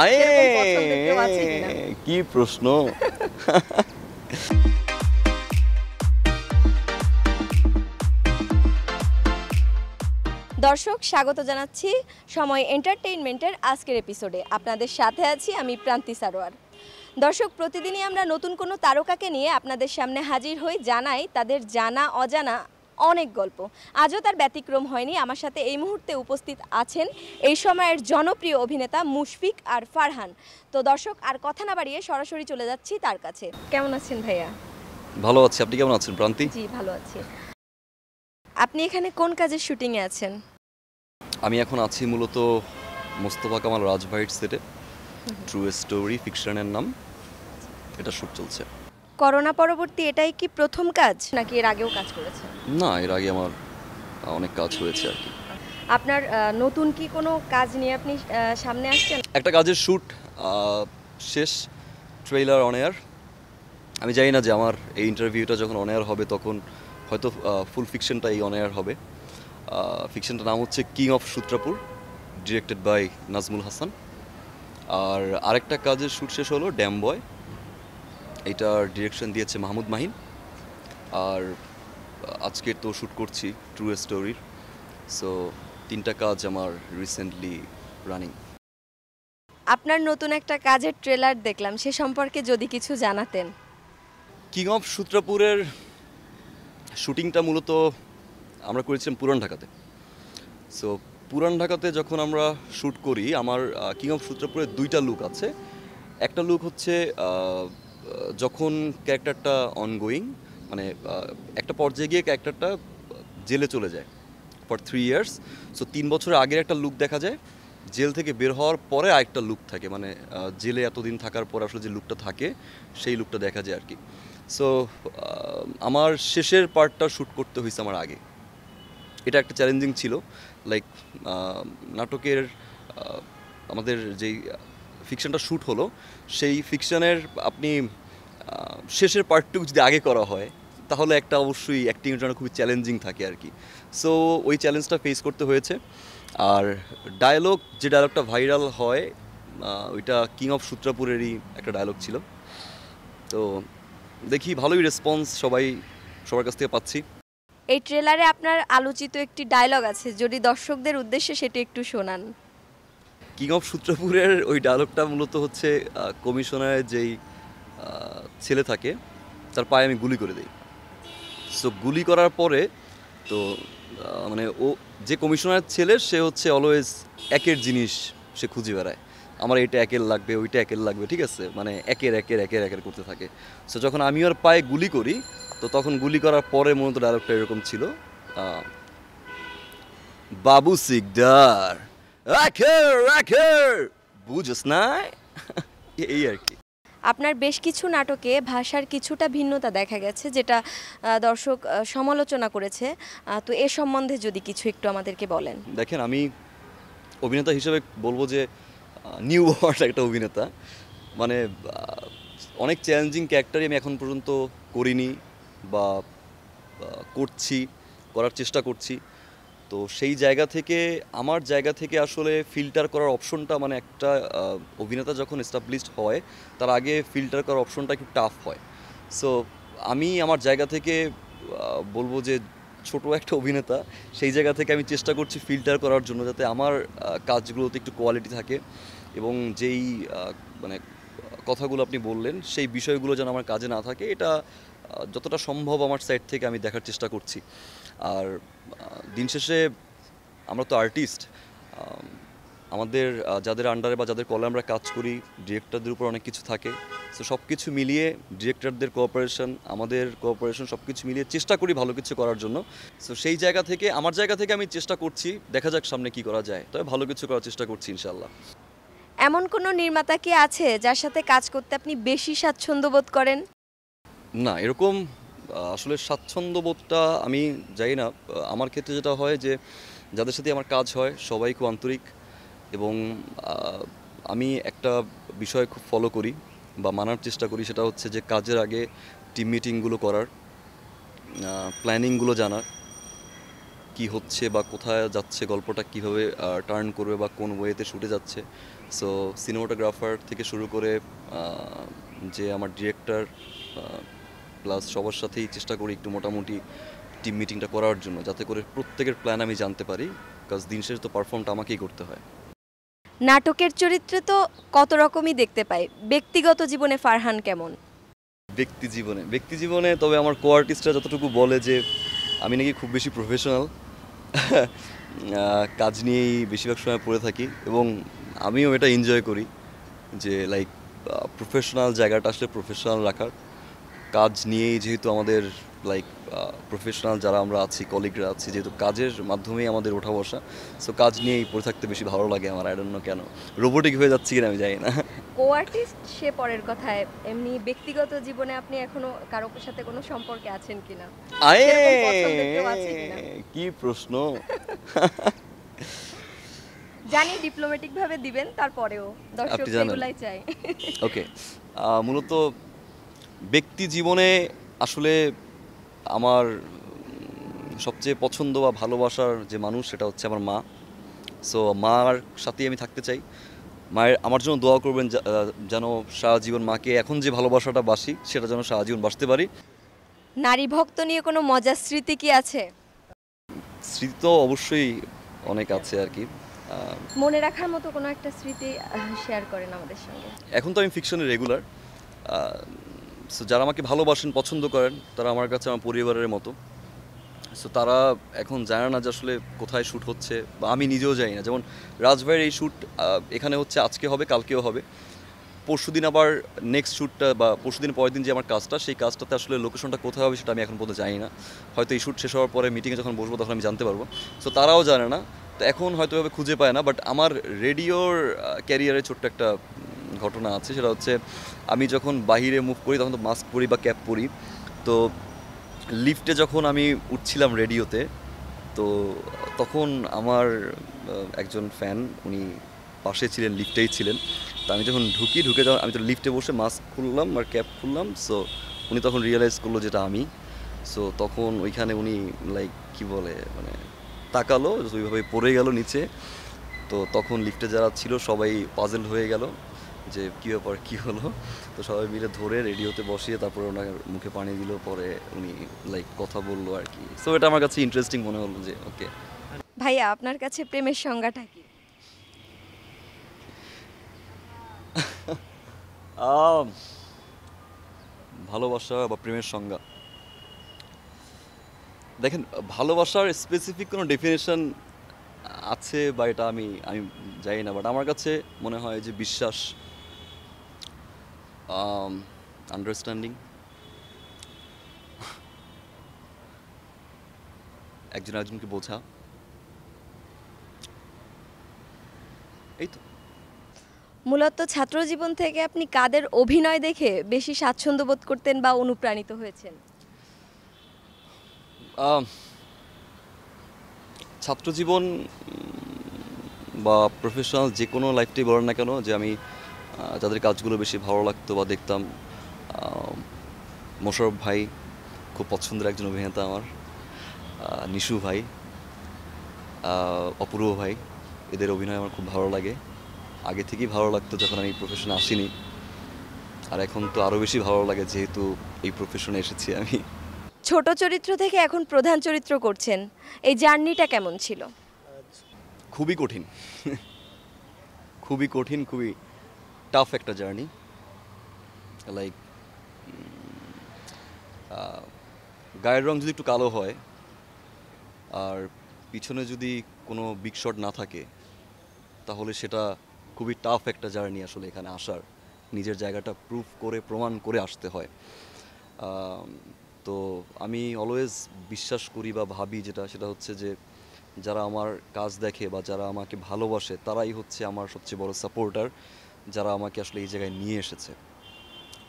আয়ে এরকম পছন্দের কেউ আছে কিনা? কি প্রশ্ন! দর্শক, স্বাগত জানাচ্ছি সময় এন্টারটেইনমেন্টের আজকের এপিসোডে। আপনাদের সাথে আছি আমি প্রান্তি সারোয়ার। দর্শক, প্রতিদিনই আমরা নতুন কোনো তারকাকে নিয়ে আপনাদের সামনে হাজির হই, জানাই তাদের জানা অজানা অনেক গল্প। আজও তার ব্যতিক্রম হয়নি। আমার সাথে এই মুহূর্তে উপস্থিত আছেন এই সময়ের জনপ্রিয় অভিনেতা মুশফিক আর ফারহান। তো দর্শক, আর কথা না বাড়িয়ে সরাসরি চলে যাচ্ছি তার কাছে। কেমন আছেন ভাইয়া? ভালো আছি, আপনি কেমন আছেন প্রান্তি? জি, ভালো আছি। আপনি এখানে কোন কাজের শুটিংয়ে আছেন? আমি এখন আছি মূলত মোস্তফা কামাল রাজভাইট সেটে। ট্রু স্টোরি ফিকশনের নাম, এটা শুট চলছে। করোনা পরবর্তী এটাই কি প্রথম কাজ, নাকি এর আগেও কাজ করেছেন? না, এর আগে আমার অনেক কাজ হয়েছে আর কি। আপনার নতুন কি কোনো কাজ নিয়ে আপনি সামনে আসছেন? একটা কাজের শ্যুট শেষ, ট্রেইলার অন এয়ার। আমি জানি না যে আমার এই ইন্টারভিউটা যখন অন এয়ার হবে তখন হয়তো ফুল ফিকশনটাই অন এয়ার হবে। ফিকশনটার নাম হচ্ছে king of Sutrapur, directed by Nazmul Hasan. আর আরেকটা কাজের শ্যুট শেষ হলো ড্যাম বয়, এইটার ডিরেকশন দিয়েছে মাহমুদ মাহিন। আর আজকে তো শ্যুট করছি ট্রু স্টোরির। সো তিনটা কাজ আমার রিসেন্টলি রানিং। আপনার নতুন একটা কাজের ট্রেলার দেখলাম, সে সম্পর্কে যদি কিছু জানাতেন। কিং অফ সূত্রাপুরের শুটিংটা মূলত আমরা করেছিলাম পুরান ঢাকাতে। সো পুরান ঢাকাতে যখন আমরা শ্যুট করি, আমার কিং অফ সূত্রাপুরের দুইটা লুক আছে। একটা লুক হচ্ছে যখন ক্যারেক্টারটা অনগোয়িং, মানে একটা পর্যায়ে গিয়ে ক্যারেক্টারটা জেলে চলে যায় ফর 3 ইয়ার্স। সো 3 বছরের আগের একটা লুক দেখা যায়, জেল থেকে বের হওয়ার পরে আরেকটা লুক থাকে, মানে জেলে এতদিন থাকার পর আসলে যে লুকটা থাকে সেই লুকটা দেখা যায় আর কি। সো আমার শেষের পার্টটা শ্যুট করতে হয়েছে আমার আগে। এটা একটা চ্যালেঞ্জিং ছিল। লাইক নাটকের আমাদের যেই ফিকশনটা শ্যুট হলো, সেই ফিকশনের আপনি শেষের পার্টটুকু যদি আগে করা হয় তাহলে একটা অবশ্যই অ্যাক্টিংয়ের জন্য খুবই চ্যালেঞ্জিং থাকে আর কি। সো ওই চ্যালেঞ্জটা ফেস করতে হয়েছে। আর ডায়লগ, যে ডায়লগটা ভাইরাল হয়, ওইটা কিং অফ সূত্রাপুরেরই একটা ডায়লগ ছিল। তো দেখি ভালোই রেসপন্স সবার কাছ থেকে পাচ্ছি। এই ট্রেলারে আপনার আলোচিত একটি ডায়লগ আছে, যদি দর্শকদের উদ্দেশ্যে সেটা একটু শোনান। কিং অফ সূত্রপুরের ওই ডায়লগটা মূলত হচ্ছে কমিশনারের যেই ছেলে থাকে তার পায়ে আমি গুলি করে দিই। সো গুলি করার পরে তো মানে ও যে কমিশনারের ছেলে, সে হচ্ছে অলওয়েজ একের জিনিস সে খুঁজে বেড়ায়। আমার এটা একের লাগবে, ওইটা একের লাগবে, ঠিক আছে, মানে একের করতে থাকে। সো যখন আমি ওর পায়ে গুলি করি, তো তখন গুলি করার পরে মূলত ডায়লগটা এরকম ছিল, বাবু সিকদার বুঝস না, এই আর কি। আপনার বেশ কিছু নাটকে ভাষার কিছুটা ভিন্নতা দেখা গেছে, যেটা দর্শক সমালোচনা করেছে। তো এ সম্বন্ধে যদি কিছু একটু আমাদেরকে বলেন। দেখেন, আমি অভিনেতা হিসেবে বলবো যে নিউ ওয়ার্ড একটা অভিনেতা, মানে অনেক চ্যালেঞ্জিং ক্যারেক্টারই আমি এখন পর্যন্ত করিনি বা করার চেষ্টা করছি। তো সেই জায়গা থেকে, আমার জায়গা থেকে আসলে ফিল্টার করার অপশনটা, মানে একটা অভিনেতা যখন এস্টাবলিশড হয় তার আগে ফিল্টার করার অপশনটা একটু টাফ হয়। সো আমি আমার জায়গা থেকে বলবো যে ছোট একটা অভিনেতা, সেই জায়গা থেকে আমি চেষ্টা করছি ফিল্টার করার জন্য, যাতে আমার কাজগুলোতে একটু কোয়ালিটি থাকে এবং যেই মানে কথাগুলো আপনি বললেন সেই বিষয়গুলো যেন আমার কাজে না থাকে, এটা যতটা সম্ভব আমার সাইড থেকে আমি দেখার চেষ্টা করছি। আর দিন শেষে আমরা তো আর্টিস্ট, আমাদের যাদের আন্ডারে বা যাদের কলে আমরা কাজ করি, ডিরেক্টরদের উপর অনেক কিছু থাকে। সো সব কিছু মিলিয়ে, ডিরেক্টরদের কোঅপারেশন, আমাদের কোঅপারেশন, সব কিছু মিলিয়ে চেষ্টা করি ভালো কিছু করার জন্য। সো সেই জায়গা থেকে, আমার জায়গা থেকে আমি চেষ্টা করছি, দেখা যাক সামনে কি করা যায়, তবে ভালো কিছু করার চেষ্টা করছি ইনশাল্লাহ। এমন কোনো নির্মাতা কি আছে যার সাথে কাজ করতে আপনি বেশি স্বাচ্ছন্দ্য বোধ করেন? না, এরকম আসলে স্বাচ্ছন্দ্যবোধটা আমি জানি না। আমার ক্ষেত্রে যেটা হয় যে যাদের সাথে আমার কাজ হয় সবাই খুব আন্তরিক, এবং আমি একটা বিষয় খুব ফলো করি বা মানার চেষ্টা করি, সেটা হচ্ছে যে কাজের আগে টিম মিটিংগুলো করার, প্ল্যানিংগুলো জানার, কি হচ্ছে বা কোথায় যাচ্ছে, গল্পটা কিভাবে টার্ন করবে বা কোন ওয়েতে শুটে যাচ্ছে। সো সিনেমাটোগ্রাফার থেকে শুরু করে যে আমার ডিরেক্টর প্লাস সবার সাথেই চেষ্টা করি একটু মোটামুটি টিম মিটিংটা করার জন্য, যাতে করে প্রত্যেকের প্ল্যান আমি জানতে পারি, কাজ দিন শেষে তো পারফর্মটা আমাকেই করতে হয়। নাটকের চরিত্রে তো কত রকমই দেখতে পাই, ব্যক্তিগত জীবনে ফারহান কেমন? ব্যক্তি জীবনে তবে আমার কো আর্টিস্টরা যতটুকু বলে যে আমি নাকি খুব বেশি প্রফেশনাল, কাজ নিয়েই বেশিরভাগ সময় পড়ে থাকি, এবং আমিও এটা এনজয় করি যে লাইক প্রফেশনাল জায়গাটা আসলে প্রফেশনাল রাখার, কাজ নিয়েই যেহেতু আমাদের লাইক প্রফেশনাল যারা আমরা আছি, কলিগরা আছি, যেহেতু কাজের মাধ্যমেই আমাদের ওঠা বসা, সো কাজ নিয়েই পড়ে থাকতে বেশি ভালো লাগে আমার। আই ডোন্ট নো কেন রোবোটিক হয়ে যাচ্ছি কিনা আমি জানি না। কো আর্টিস্ট সে পরের কথায়, এমনি ব্যক্তিগত জীবনে আপনি এখনো কারো সাথে কোনো সম্পর্কে আছেন কিনা? আয়ে সেরকম পছন্দের কেউ আছে কিনা? কি প্রশ্ন! জানি ডিপ্লোম্যাটিক ভাবে দিবেন, তারপরেও দর্শক আপনি জানেন। এগুলাই চাই। ওকে, মূলত ব্যক্তি জীবনে আসলে আমার সবচেয়ে পছন্দ বা ভালোবাসার যে মানুষ সেটা হচ্ছে আমার মা। সো মার সাথেই আমি থাকতে চাই। মায়ের আমার জন্য দোয়া করবেন, যেন সারা জীবন মাকে এখন যে ভালোবাসাটা বাসি সেটা যেন সারা জীবন বাসতে পারি। নারী ভক্ত নিয়ে কোনো মজার স্মৃতি কি আছে? স্মৃতি তো অবশ্যই অনেক আছে আর কি। মনে রাখার মতো কোনো একটা স্মৃতি শেয়ার করেন আমাদের সঙ্গে। এখন তো আমি ফিকশনে রেগুলার, সো যারা আমাকে ভালোবাসেন, পছন্দ করেন, তারা আমার কাছে আমার পরিবারের মতো। সো তারা এখন জানে না যে আসলে কোথায় শ্যুট হচ্ছে, বা আমি নিজেও জানি না। যেমন রাজভাইয়ের এই শ্যুট এখানে হচ্ছে, আজকে হবে, কালকেও হবে, পরশুদিন আবার নেক্সট শ্যুটটা, বা পরশুদিন পরের দিন যে আমার কাজটা, সেই কাজটাতে আসলে লোকেশনটা কোথায় হবে সেটা আমি এখন পর্যন্ত জানি না। হয়তো এই শ্যুট শেষ হওয়ার পরে মিটিংয়ে যখন বসবো তখন আমি জানতে পারবো। সো তারাও জানে না, তো এখন হয়তো এভাবে খুঁজে পায় না। বাট আমার রেডিওর ক্যারিয়ারে ছোট্ট একটা ঘটনা আছে, সেটা হচ্ছে আমি যখন বাহিরে মুভ করি তখন তো মাস্ক পরি বা ক্যাপ পরি। তো লিফটে যখন আমি উঠছিলাম রেডিওতে, তো তখন আমার একজন ফ্যান, উনি পাশে ছিলেন, লিফটেই ছিলেন। তো আমি যখন ঢুকে যখন আমি তো লিফটে বসে মাস্ক খুললাম আর ক্যাপ খুললাম, সো উনি তখন রিয়েলাইজ করলো যেটা আমি। সো তখন ওইখানে উনি লাইক কি বলে, মানে তাকালো, ওইভাবে পড়ে গেল নিচে। তো তখন লিফটে যারা ছিল সবাই পাজল হয়ে গেল যে কী ব্যাপার, কী হলো। তো সবাই মিলে ধরে রেডিওতে বসিয়ে তারপরে ওনার মুখে পানি দিল, পরে উনি লাইক কথা বললো আর কি। সো এটা আমার কাছে ইন্টারেস্টিং মনে হলো যে ওকে। ভাইয়া, আপনার কাছে প্রেমের সংজ্ঞাটা কি? ভালোবাসা বা প্রেমের সংজ্ঞা, দেখেন ভালোবাসার স্পেসিফিক কোনো ডেফিনেশন আছে বা এটা আমি আমি জানি না, বাট আমার কাছে মনে হয় যে বিশ্বাস, আন্ডারস্ট্যান্ডিং, একজন একজনকে বোঝা, এই তো। মূলত ছাত্র জীবন থেকে আপনি কাদের অভিনয় দেখে বেশি স্বাচ্ছন্দ্য বোধ করতেন বা অনুপ্রাণিত হয়েছেন? ছাত্র জীবন বা প্রফেশনাল যে কোনো লাইফটাই বলেন না কেন, যে আমি যাদের কাজগুলো বেশি ভালো লাগতো বা দেখতাম, মোশাররফ ভাই খুব পছন্দের একজন অভিনেতা আমার, নিশু ভাই, অপূর্ব ভাই, এদের অভিনয় আমার খুব ভালো লাগে। আগে থেকেই ভালো লাগতো যখন আমি প্রফেশনে আসিনি, আর এখন তো আরও বেশি ভালো লাগে যেহেতু এই প্রফেশনে এসেছি আমি। ছোট চরিত্র থেকে এখন প্রধান চরিত্র করছেন, এই জার্নিটা কেমন ছিল? খুবই কঠিন, খুবই কঠিন, খুবই টাফ একটা জার্নি। লাইক গায়ের রং যদি একটু কালো হয় আর পিছনে যদি কোনো বিগ শট না থাকে, তাহলে সেটা খুবই টাফ একটা জার্নি আসলে এখানে আসার। নিজের জায়গাটা প্রুভ করে, প্রমাণ করে আসতে হয়। তো আমি অলওয়েজ বিশ্বাস করি বা ভাবি সেটা হচ্ছে যে যারা আমার কাজ দেখে বা যারা আমাকে ভালোবাসে তারাই হচ্ছে আমার সবচেয়ে বড় সাপোর্টার, যারা আমাকে আসলে এই জায়গায় নিয়ে এসেছে।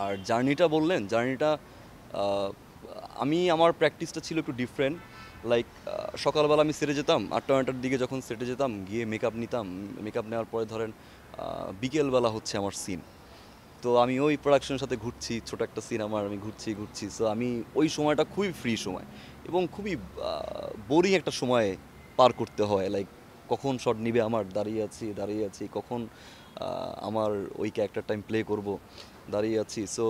আর জার্নিটা বললেন, জার্নিটা আমি আমার প্র্যাকটিসটা ছিল একটু ডিফারেন্ট। লাইক সকালবেলা আমি সেটে যেতাম 8টা-9টার দিকে, যখন সেটে যেতাম গিয়ে মেকআপ নিতাম, মেকআপ নেওয়ার পরে ধরেন বিকেলবেলা হচ্ছে আমার সিন। তো আমি ওই প্রোডাকশনের সাথে ঘুরছি, ছোট একটা সিন আমার, আমি ঘুরছি। সো আমি ওই সময়টা খুবই ফ্রি সময় এবং খুবই বোরিং একটা সময় পার করতে হয়। লাইক কখন শট নিবে আমার, দাঁড়িয়ে আছি, কখন আমার ওই ক্যারেক্টারটা আমি প্লে করব, দাঁড়িয়ে আছি। সো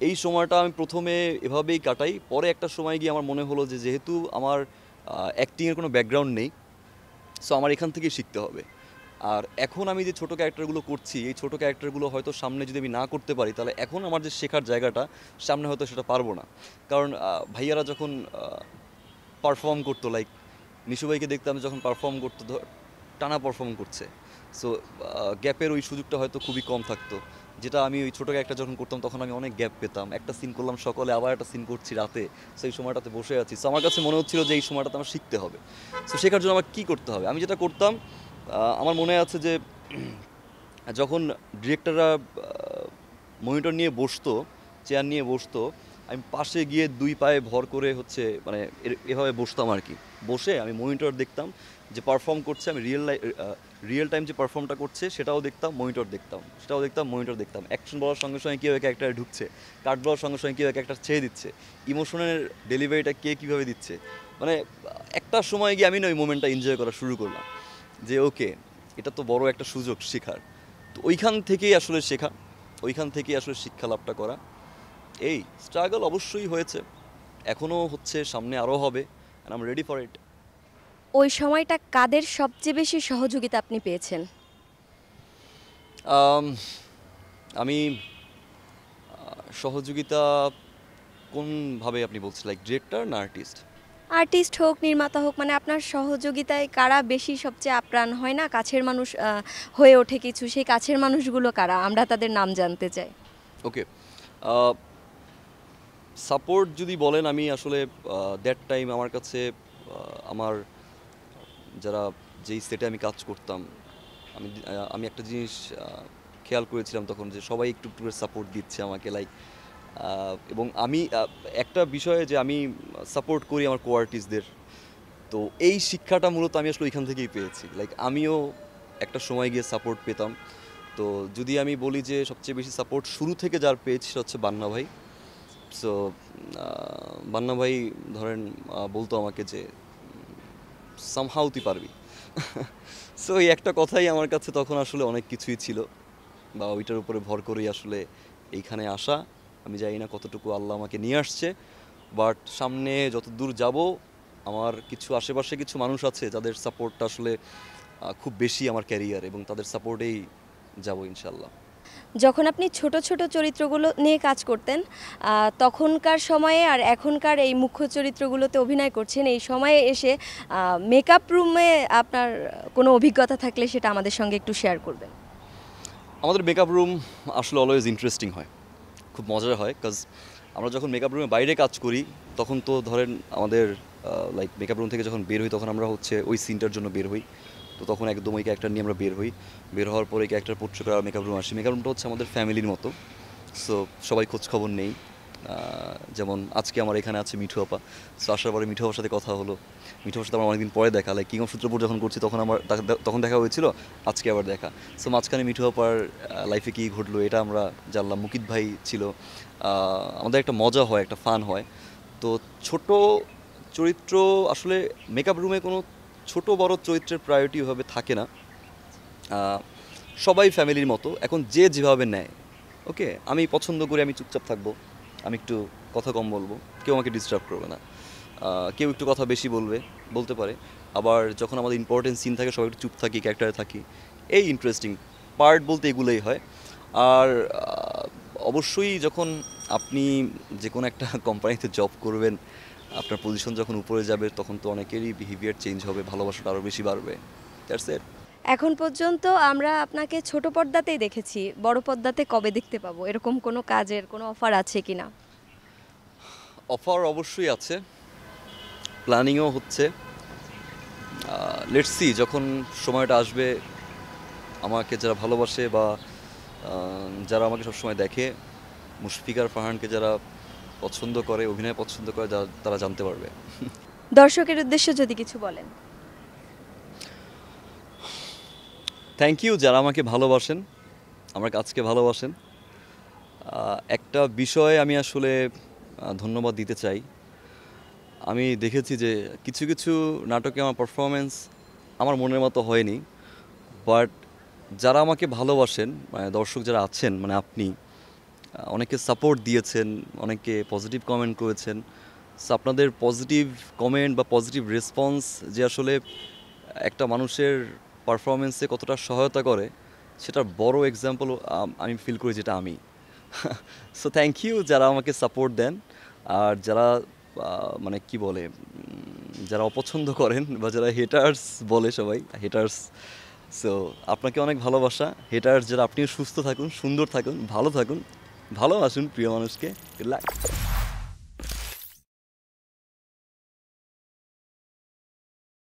এই সময়টা আমি প্রথমে এভাবেই কাটাই। পরে একটা সময় গিয়ে আমার মনে হলো যে যেহেতু আমার অ্যাক্টিংয়ের কোনো ব্যাকগ্রাউন্ড নেই, সো আমার এখান থেকেই শিখতে হবে। আর এখন আমি যে ছোটো ক্যারেক্টারগুলো করছি, এই ছোটো ক্যারেক্টারগুলো হয়তো সামনে যদি আমি না করতে পারি, তাহলে এখন আমার যে শেখার জায়গাটা, সামনে হয়তো সেটা পারবো না। কারণ ভাইয়ারা যখন পারফর্ম করতো, লাইক নিশু ভাইকে দেখতাম যখন পারফর্ম করতো, টানা পারফর্ম করছে। সো গ্যাপের ওই সুযোগটা হয়তো খুবই কম থাকতো, যেটা আমি ওই ছোটো একটা যখন করতাম তখন আমি অনেক গ্যাপ পেতাম। একটা সিন করলাম সকালে, আবার একটা সিন করছি রাতে, সো এই সময়টাতে বসে আছি। সো আমার কাছে মনে হচ্ছিল যে এই সময়টাতে আমার শিখতে হবে। সো শেখার জন্য আমার কী করতে হবে, আমি যেটা করতাম, আমার মনে আছে যে যখন ডিরেক্টররা মনিটর নিয়ে বসতো, চেয়ার নিয়ে বসতো, আমি পাশে গিয়ে দুই পায়ে ভর করে হচ্ছে মানে এভাবে বসতাম আর কি। বসে আমি মনিটর দেখতাম যে পারফর্ম করছে, আমি রিয়েল টাইম যে পারফর্মটা করছে সেটাও দেখতাম, মনিটর দেখতাম, সেটাও দেখতাম, মনিটর দেখতাম। অ্যাকশন বলার সঙ্গে সঙ্গে কীভাবে ক্যারেক্টারে ঢুকছে, কাট বলার সঙ্গে সঙ্গে কীভাবে ক্যারেক্টার ছেড়ে দিচ্ছে, ইমোশনের ডেলিভারিটা কে কীভাবে দিচ্ছে। মানে একটা সময় গিয়ে আমি না ওই মোমেন্টটা এনজয় করা শুরু করলাম যে ওকে, এটা তো বড় একটা সুযোগ শেখার। তো ওইখান থেকেই আসলে শেখা, ওইখান থেকেই আসলে শিক্ষা লাভটা করা। এই স্ট্রাগল অবশ্যই হয়েছে, এখনও হচ্ছে, সামনে আরও হবে, and I am ready for it. ওই সময়টা কাদের সবচেয়ে বেশি সহযোগিতা আপনি পেয়েছেন? আমি সহযোগিতা কোনভাবে আপনি বলছেন, লাইক ডিরেক্টর না আর্টিস্ট? আর্টিস্ট হোক, নির্মাতা হোক, মানে আপনার সহযোগিতায় কারা বেশি সবচেয়ে আপ্রাণ হয় না, কাছের মানুষ হয়ে ওঠে কিছু, সেই কাছের মানুষগুলো কারা, আমরা তাদের নাম জানতে চাই। ওকে, সাপোর্ট যদি বলেন, আমি আসলে দ্যাট টাইম আমার কাছে আমার যারা যেই সেটে আমি কাজ করতাম, আমি একটা জিনিস খেয়াল করেছিলাম তখন, যে সবাই একটু একটু করে সাপোর্ট দিচ্ছে আমাকে, লাইক এবং আমি একটা বিষয়ে যে আমি সাপোর্ট করি আমার কো আর্টিস্টদের। তো এই শিক্ষাটা মূলত আমি আসলে ওইখান থেকেই পেয়েছি, লাইক আমিও একটা সময় গিয়ে সাপোর্ট পেতাম। তো যদি আমি বলি যে সবচেয়ে বেশি সাপোর্ট শুরু থেকে যার পেয়েছি সেটা হচ্ছে বান্না ভাই। সো বান্না ভাই ধরেন বলতো আমাকে যে সামহাউ তুই পারবি। সো এই একটা কথাই আমার কাছে তখন আসলে অনেক কিছুই ছিল, বা ওইটার উপরে ভর করেই আসলে এইখানে আসা। আমি জানি না কতটুকু আল্লাহ আমাকে নিয়ে আসছে, বাট সামনে যত দূর যাব, আমার কিছু আশেপাশে কিছু মানুষ আছে যাদের সাপোর্টটা আসলে খুব বেশি আমার ক্যারিয়ার, এবং তাদের সাপোর্টেই যাব ইনশাল্লাহ। যখন আপনি ছোট ছোট চরিত্রগুলো নিয়ে কাজ করতেন, তখনকার সময়ে আর এখনকার এই মুখ্য চরিত্রগুলোতে অভিনয় করছেন, এই সময়ে এসে মেকআপ রুমে আপনার কোনো অভিজ্ঞতা থাকলে সেটা আমাদের সঙ্গে একটু শেয়ার করবেন। আমাদের মেকআপ রুম আসলে অলওয়েজ ইন্টারেস্টিং হয়, খুব মজার হয়। কাজ আমরা যখন মেকআপ রুমে বাইরে কাজ করি, তখন তো ধরেন আমাদের লাইক মেকআপ রুম থেকে যখন বের হই, তখন আমরা হচ্ছে ওই সিনটার জন্য বের হই। তো তখন একদম ওই ক্যারেক্টার নিয়ে আমরা বের হই। বের হওয়ার পরে ক্যারেক্টার পোট্রে করা মেকআপ রুম আসি। মেকআপ রুমটা হচ্ছে আমাদের ফ্যামিলির মতো। সো সবাই খোঁজ খবর নেই। যেমন আজকে আমার এখানে আছে মিঠু আপা। সো আসার পরে মিঠু আপার সাথে কথা হলো। মিঠু আপার সাথে আমার অনেকদিন পরে দেখা, লাইক কিং অফ সূত্রপুর যখন করছি তখন আমার তখন দেখা হয়েছিল, আজকে আবার দেখা। সো মাঝখানে মিঠু আপার লাইফে কী ঘটলো এটা আমরা জানলাম। মুকিত ভাই ছিল। আমাদের একটা মজা হয়, একটা ফান হয়। তো ছোট চরিত্র আসলে মেকআপ রুমে কোনো ছোট বড় চরিত্রের প্রায়োরিটি ওইভাবে থাকে না। সবাই ফ্যামিলির মতো, এখন যে যেভাবে নেয়। ওকে, আমি পছন্দ করি আমি চুপচাপ থাকবো, আমি একটু কথা কম বলবো, কেউ আমাকে ডিস্টার্ব করবে না। কেউ একটু কথা বেশি বলতে পারে। আবার যখন আমাদের ইম্পর্টেন্ট সিন থাকে সবাই একটু চুপ থাকি, ক্যারেক্টারে থাকি। এই ইন্টারেস্টিং পার্ট বলতে এগুলোই হয়। আর অবশ্যই যখন আপনি যে কোনো একটা কোম্পানিতে জব করবেন, আপনার পজিশন যখন উপরে যাবে, তখন তো অনেকেরই বিহেভিয়ার চেঞ্জ হবে, ভালোবাসাটা আরও বেশি বাড়বে। That's it. এখন পর্যন্ত আমরা আপনাকে ছোট পর্দাতেই দেখেছি, বড় পর্দাতে কবে দেখতে পাবো, এরকম কোনো কাজের কোনো অফার আছে কিনা? অফার অবশ্যই আছে, প্ল্যানিংও হচ্ছে। লেটস সি, যখন সময়টা আসবে, আমাকে যারা ভালোবাসে বা যারা আমাকে সবসময় দেখে, মুশফিকার ফারহানকে যারা পছন্দ করে, অভিনয় পছন্দ করে, তারা জানতে পারবে। দর্শকের উদ্দেশ্যে যদি কিছু বলেন। থ্যাংক ইউ যারা আমাকে ভালোবাসেন, আমার কাজকে ভালোবাসেন। একটা বিষয়ে আমি আসলে ধন্যবাদ দিতে চাই। আমি দেখেছি যে কিছু কিছু নাটকে আমার পারফরমেন্স আমার মনের মতো হয়নি, বাট যারা আমাকে ভালোবাসেন মানে দর্শক যারা আছেন মানে আপনি অনেকে সাপোর্ট দিয়েছেন, অনেকে পজিটিভ কমেন্ট করেছেন। সো আপনাদের পজিটিভ কমেন্ট বা পজিটিভ রেসপন্স যে আসলে একটা মানুষের পারফরমেন্সে কতটা সহায়তা করে সেটার বড় এক্সাম্পল আমি ফিল করি যেটা আমি। সো থ্যাংক ইউ যারা আমাকে সাপোর্ট দেন। আর যারা মানে কি বলে যারা অপছন্দ করেন বা যারা হেটার্স বলে সবাই হেটার্স, সো আপনাকে অনেক ভালোবাসা। হেটার্স যারা, আপনিও সুস্থ থাকুন, সুন্দর থাকুন, ভালো থাকুন, ভালোবাসুন প্রিয় মানুষকে। Good luck.